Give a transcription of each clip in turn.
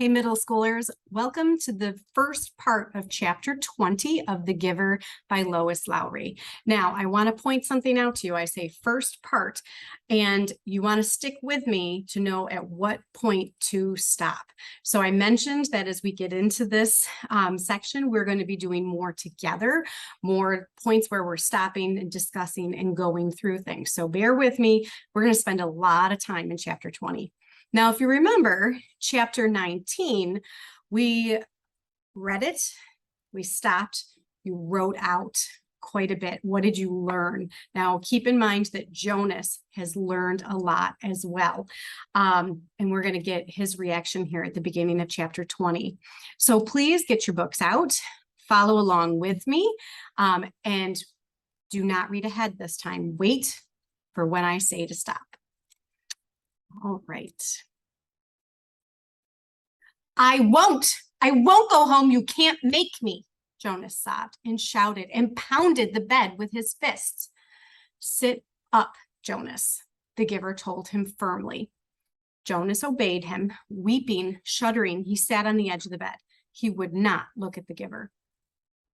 Hey, middle schoolers, welcome to the first part of chapter 20 of The Giver by Lois Lowry. Now, I want to point something out to you. I say first part, and you want to stick with me to know at what point to stop. So I mentioned that as we get into this section, we're going to be doing more together, more points where we're stopping and discussing and going through things. So bear with me. We're going to spend a lot of time in chapter 20. Now, if you remember, chapter 19, we read it, we stopped, you wrote out quite a bit. What did you learn? Now, keep in mind that Jonas has learned a lot as well. And we're going to get his reaction here at the beginning of chapter 20. So please get your books out, follow along with me, and do not read ahead this time. Wait for when I say to stop. All right. I won't go home. You can't make me, Jonas sobbed and shouted and pounded the bed with his fists. Sit up, Jonas, the giver told him firmly. Jonas obeyed him, weeping, shuddering. He sat on the edge of the bed. He would not look at the giver.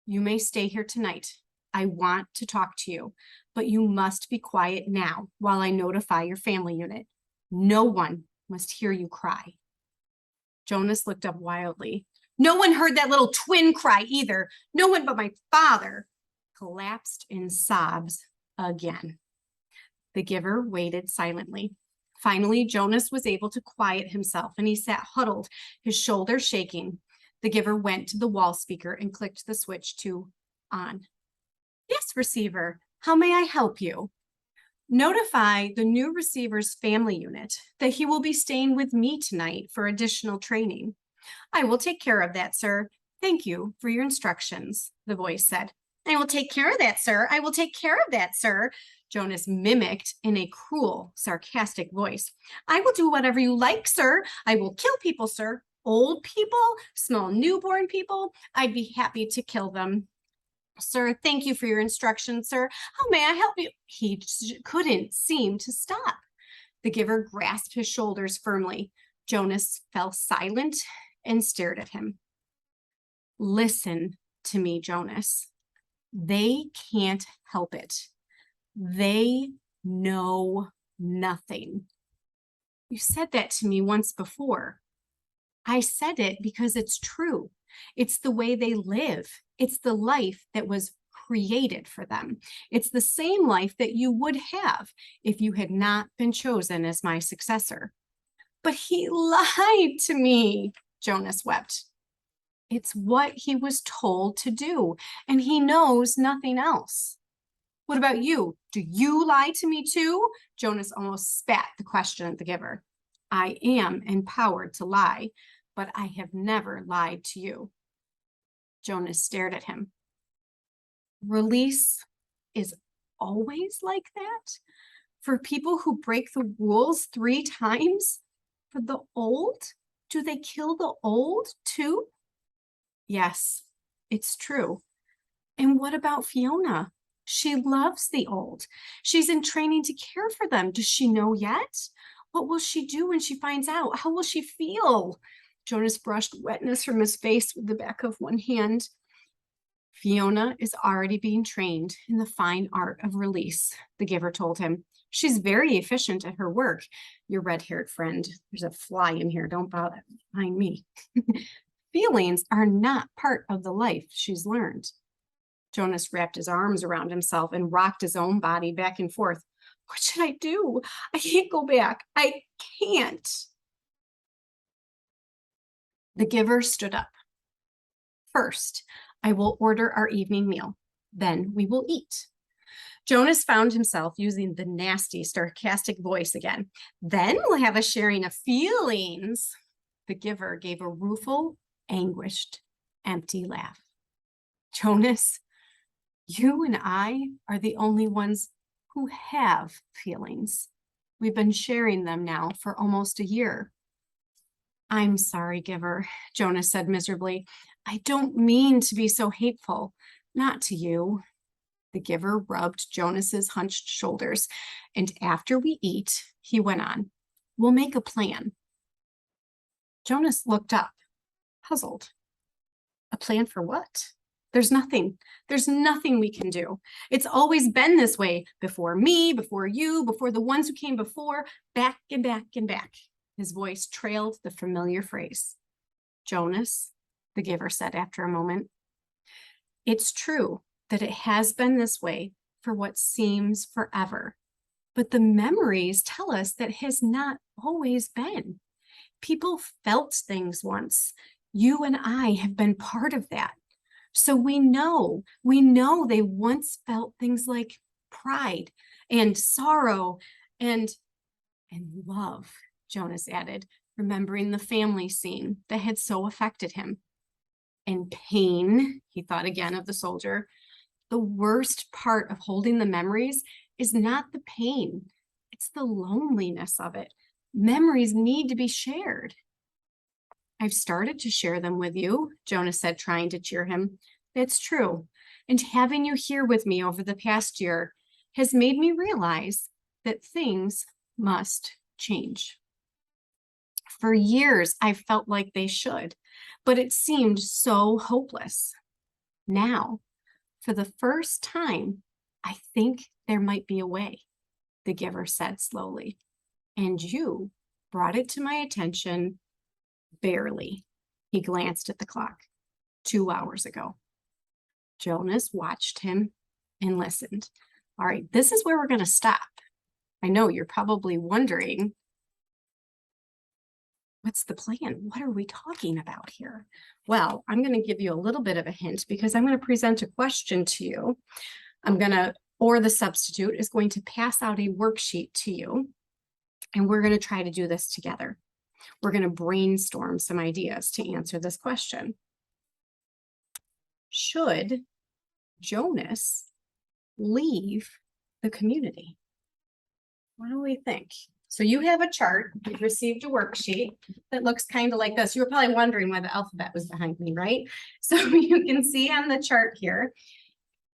You may stay here tonight. I want to talk to you, but you must be quiet now while I notify your family unit. No one must hear you cry. Jonas looked up wildly. No one heard that little twin cry either. No one but my father. Collapsed in sobs again. The giver waited silently. Finally, Jonas was able to quiet himself, and he sat huddled, his shoulders shaking. The giver went to the wall speaker and clicked the switch to on. Yes, receiver. How may I help you? Notify the new receiver's family unit that he will be staying with me tonight for additional training. I will take care of that, sir. Thank you for your instructions, the voice said. I will take care of that, sir. I will take care of that, sir, Jonas mimicked in a cruel, sarcastic voice. I will do whatever you like, sir. I will kill people, sir. Old people, small newborn people. I'd be happy to kill them. Sir, thank you for your instructions, sir. How may I help you? He couldn't seem to stop. The giver grasped his shoulders firmly. Jonas fell silent and stared at him. Listen to me, Jonas. They can't help it. They know nothing. You said that to me once before. I said it because it's true. It's the way they live. It's the life that was created for them. It's the same life that you would have if you had not been chosen as my successor. But he lied to me, Jonas wept. It's what he was told to do, and he knows nothing else. What about you? Do you lie to me too? Jonas almost spat the question at the giver. I am empowered to lie, but I have never lied to you. Jonas stared at him. Release is always like that? For people who break the rules 3 times? For the old? Do they kill the old too? Yes, it's true. And what about Fiona? She loves the old. She's in training to care for them. Does she know yet? What will she do when she finds out? How will she feel? Jonas brushed wetness from his face with the back of one hand. Fiona is already being trained in the fine art of release, the giver told him. She's very efficient at her work. Your red-haired friend. There's a fly in here. Don't bother behind me. Feelings are not part of the life she's learned. Jonas wrapped his arms around himself and rocked his own body back and forth. What should I do? I can't go back. I can't. The giver stood up. First, I will order our evening meal. Then we will eat. Jonas found himself using the nasty, sarcastic voice again. Then we'll have a sharing of feelings. The giver gave a rueful, anguished, empty laugh. Jonas, you and I are the only ones who have feelings. We've been sharing them now for almost a year. I'm sorry, giver, Jonas said miserably. I don't mean to be so hateful. Not to you. The giver rubbed Jonas's hunched shoulders, and after we eat, he went on, we'll make a plan. Jonas looked up, puzzled. A plan for what? There's nothing. There's nothing we can do. It's always been this way before me, before you, before the ones who came before, back and back and back. His voice trailed the familiar phrase. Jonas, the giver said after a moment, it's true that it has been this way for what seems forever, but the memories tell us that it has not always been. People felt things once. You and I have been part of that. So we know they once felt things like pride and sorrow and love, Jonas added, remembering the family scene that had so affected him. And pain, he thought again of the soldier. The worst part of holding the memories is not the pain, it's the loneliness of it. Memories need to be shared. I've started to share them with you, Jonas said, trying to cheer him. It's true. And having you here with me over the past year has made me realize that things must change. For years, I felt like they should, but it seemed so hopeless. Now, for the first time, I think there might be a way, the giver said slowly. And you brought it to my attention barely. He glanced at the clock. 2 hours ago. Jonas watched him and listened. All right, this is where we're going to stop. I know you're probably wondering, what's the plan? What are we talking about here? Well, I'm going to give you a little bit of a hint because I'm going to present a question to you. Or the substitute is going to pass out a worksheet to you, and we're going to try to do this together. We're going to brainstorm some ideas to answer this question. Should Jonas leave the community? What do we think? So you have a chart. You've received a worksheet that looks kind of like this. You were probably wondering why the alphabet was behind me, right? So you can see on the chart here,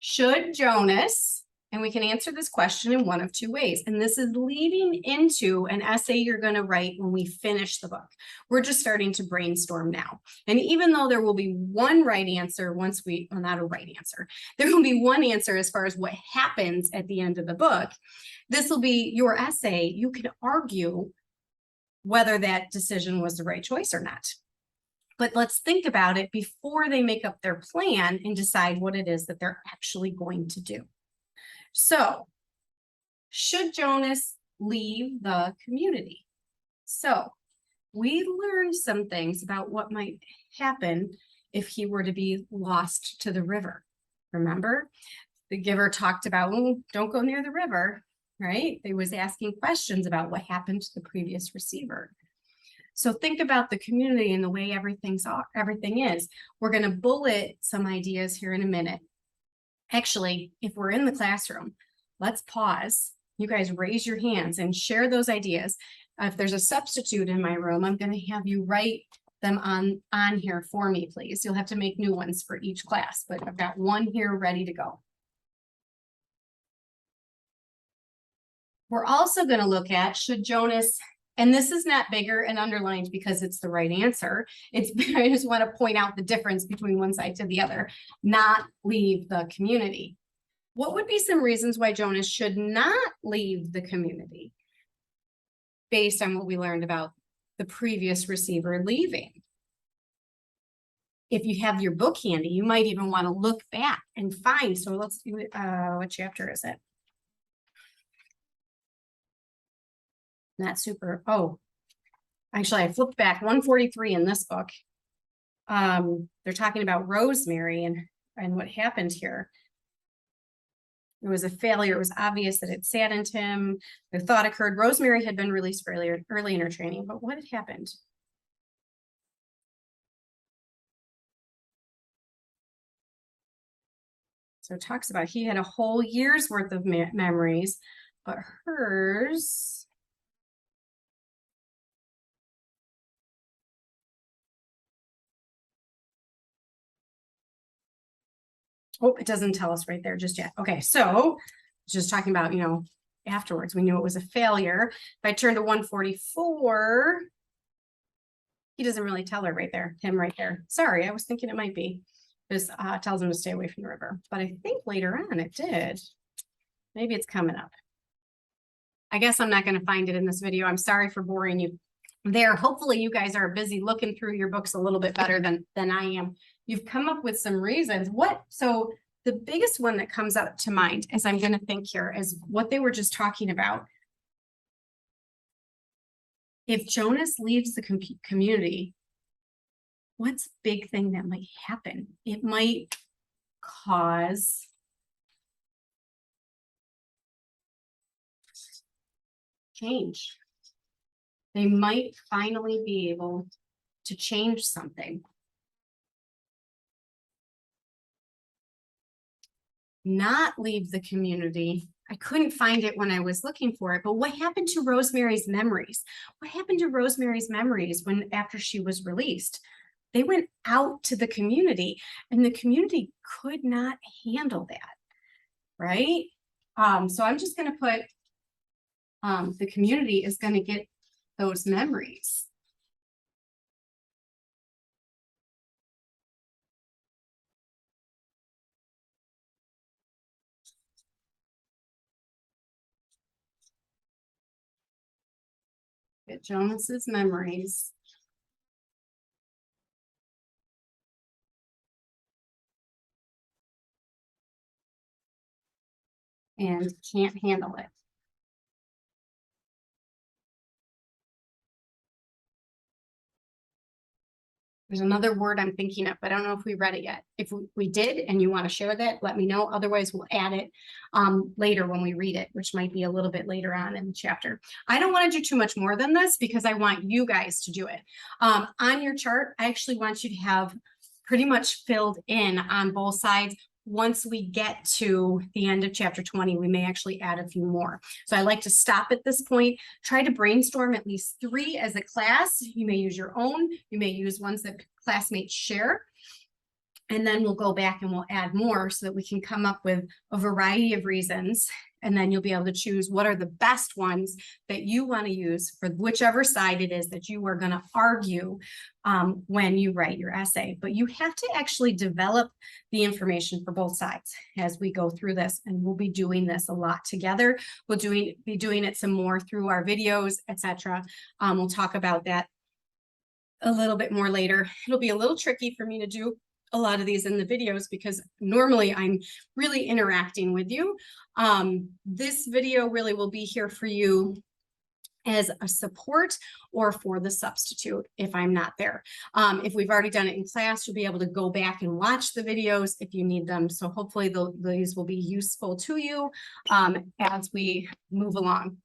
should Jonas, and we can answer this question in one of two ways. And this is leading into an essay you're going to write when we finish the book. We're just starting to brainstorm now. And even though there will be one right answer well, not a right answer, there will be one answer as far as what happens at the end of the book. This will be your essay. You can argue whether that decision was the right choice or not. But let's think about it before they make up their plan and decide what it is that they're actually going to do. So, should Jonas leave the community? So, we learned some things about what might happen if he were to be lost to the river. Remember, the giver talked about, well, don't go near the river, right? They was asking questions about what happened to the previous receiver. So think about the community and the way everything is. We're going to bullet some ideas here in a minute. Actually, if we're in the classroom, let's pause. You guys raise your hands and share those ideas. If there's a substitute in my room, I'm going to have you write them on here for me, please. You'll have to make new ones for each class, but I've got one here ready to go. We're also going to look at, should Jonas, and this is not bigger and underlined because it's the right answer. I just want to point out the difference between one side to the other, not leave the community. What would be some reasons why Jonas should not leave the community based on what we learned about the previous receiver leaving? If you have your book handy, you might even want to look back and find. So let's do it. What chapter is it? Not super. Oh, actually, I flipped back 143 in this book. They're talking about Rosemary and what happened here. It was a failure. It was obvious that it saddened him. The thought occurred. Rosemary had been released early in her training, but what had happened? So it talks about he had a whole year's worth of memories, but hers. Oh, it doesn't tell us right there just yet. Okay, so just talking about, afterwards, we knew it was a failure. If I turn to 144, He doesn't really tell her right there, him right there. Sorry, I was thinking it might be. This tells him to stay away from the river, but I think later on it did. Maybe it's coming up. I guess I'm not going to find it in this video. I'm sorry for boring you there. Hopefully you guys are busy looking through your books a little bit better than I am. You've come up with some reasons. So the biggest one that comes up to mind as I'm going to think here is what they were just talking about. If Jonas leaves the community, what's a big thing that might happen? It might cause change. They might finally be able to change something. Not leave the community. I couldn't find it when I was looking for it, but what happened to Rosemary's memories? What happened to Rosemary's memories after she was released? They went out to the community and the community could not handle that, right? So I'm just going to put the community is going to get those memories. Get Jonas's memories. And can't handle it. There's another word I'm thinking of, but I don't know if we read it yet. If we did and you want to share that, let me know. Otherwise, we'll add it later when we read it, which might be a little bit later on in the chapter. I don't want to do too much more than this because I want you guys to do it. On your chart, I actually want you to have pretty much filled in on both sides. Once we get to the end of chapter 20, we may actually add a few more. So I like to stop at this point, try to brainstorm at least 3 as a class. You may use your own, you may use ones that classmates share. And then we'll go back and we'll add more so that we can come up with a variety of reasons. And then you'll be able to choose what are the best ones that you want to use for whichever side it is that you are going to argue when you write your essay. But you have to actually develop the information for both sides as we go through this. And we'll be doing this a lot together. We'll be doing it some more through our videos, etc. We'll talk about that a little bit more later. It'll be a little tricky for me to do a lot of these in the videos because normally I'm really interacting with you. This video really will be here for you as a support or for the substitute if I'm not there. If we've already done it in class, you'll be able to go back and watch the videos if you need them. So hopefully these will be useful to you as we move along.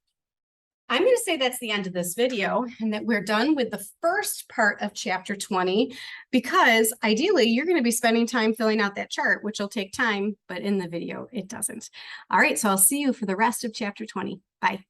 I'm going to say that's the end of this video and that we're done with the first part of chapter 20, because ideally you're going to be spending time filling out that chart, which will take time, but in the video it doesn't. All right, so I'll see you for the rest of chapter 20. Bye.